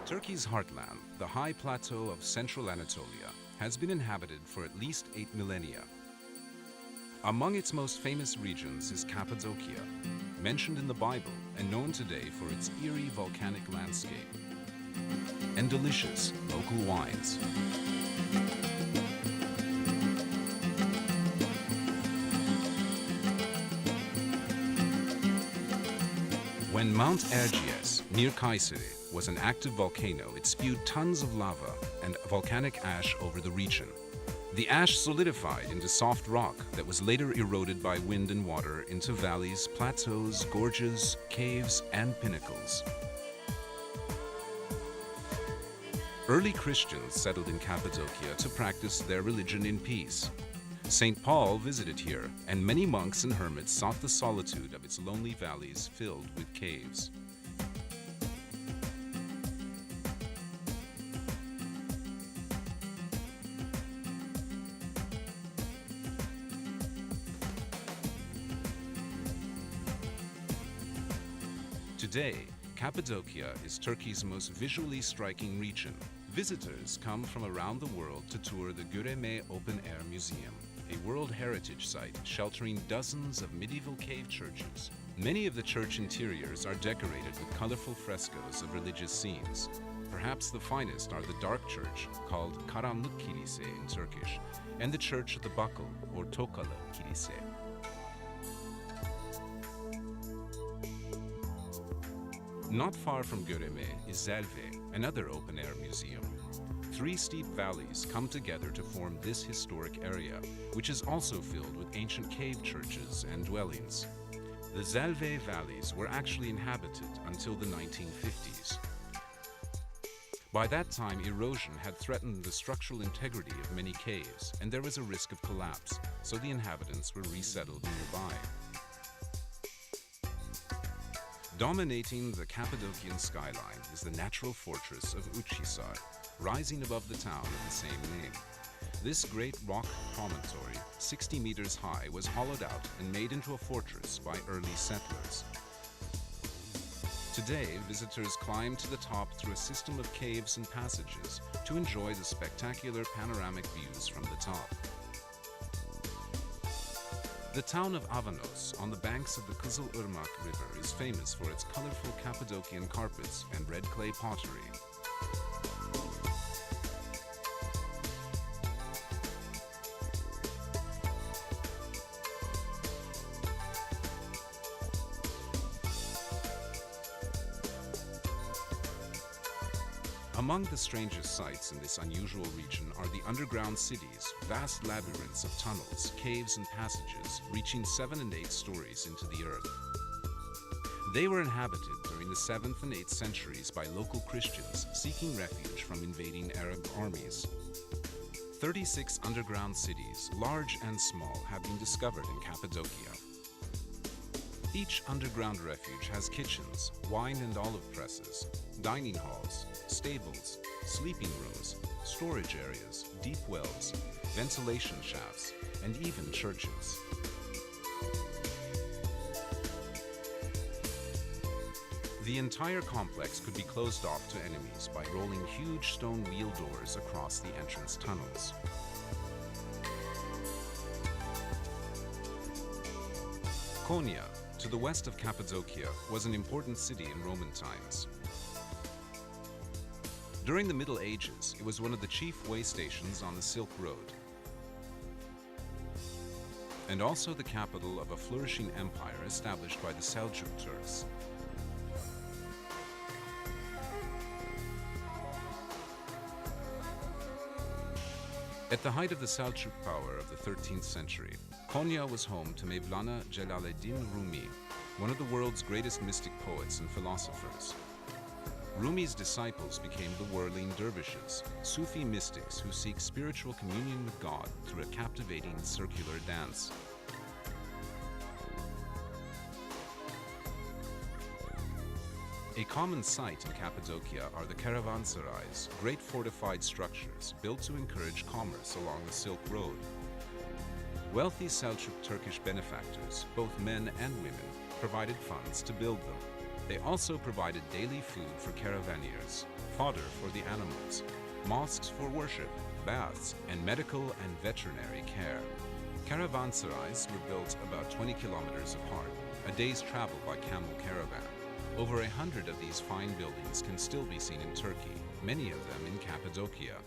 Turkey's heartland, the high plateau of central Anatolia, has been inhabited for at least 8 millennia. Among its most famous regions is Cappadocia, mentioned in the Bible and known today for its eerie volcanic landscape and delicious local wines. When Mount Erciyes, near Kayseri, was an active volcano, it spewed tons of lava and volcanic ash over the region. The ash solidified into soft rock that was later eroded by wind and water into valleys, plateaus, gorges, caves, and pinnacles. Early Christians settled in Cappadocia to practice their religion in peace. St. Paul visited here, and many monks and hermits sought the solitude of its lonely valleys filled with caves. Today, Cappadocia is Turkey's most visually striking region. Visitors come from around the world to tour the Göreme Open Air Museum, a World Heritage Site sheltering dozens of medieval cave churches. Many of the church interiors are decorated with colorful frescoes of religious scenes. Perhaps the finest are the dark church, called Karanlık Kilise in Turkish, and the Church of the Buckle, or Tokalı Kilise. Not far from Göreme is Zelve, another open-air museum. Three steep valleys come together to form this historic area, which is also filled with ancient cave churches and dwellings. The Zelve valleys were actually inhabited until the 1950s. By that time, erosion had threatened the structural integrity of many caves, and there was a risk of collapse, so the inhabitants were resettled nearby. Dominating the Cappadocian skyline is the natural fortress of Uchhisar, rising above the town of the same name. This great rock promontory, 60 meters high, was hollowed out and made into a fortress by early settlers. Today, visitors climb to the top through a system of caves and passages to enjoy the spectacular panoramic views from the top. The town of Avanos, on the banks of the Kızılırmak River, is famous for its colorful Cappadocian carpets and red clay pottery. Among the strangest sights in this unusual region are the underground cities, vast labyrinths of tunnels, caves, and passages reaching 7 and 8 stories into the earth. They were inhabited during the 7th and 8th centuries by local Christians seeking refuge from invading Arab armies. 36 underground cities, large and small, have been discovered in Cappadocia. Each underground refuge has kitchens, wine and olive presses, dining halls, stables, sleeping rooms, storage areas, deep wells, ventilation shafts, and even churches. The entire complex could be closed off to enemies by rolling huge stone wheel doors across the entrance tunnels. Konya, to the west of Cappadocia, was an important city in Roman times. During the Middle Ages, it was one of the chief way stations on the Silk Road, and also the capital of a flourishing empire established by the Seljuk Turks. At the height of the Seljuk power of the 13th century, Konya was home to Mevlana Celaleddin Rumi, one of the world's greatest mystic poets and philosophers. Rumi's disciples became the whirling dervishes, Sufi mystics who seek spiritual communion with God through a captivating circular dance. A common sight in Cappadocia are the caravanserais, great fortified structures built to encourage commerce along the Silk Road. Wealthy Seljuk Turkish benefactors, both men and women, provided funds to build them. They also provided daily food for caravaneers, fodder for the animals, mosques for worship, baths, and medical and veterinary care. Caravanserais were built about 20 kilometers apart, a day's travel by camel caravan. Over 100 of these fine buildings can still be seen in Turkey, many of them in Cappadocia.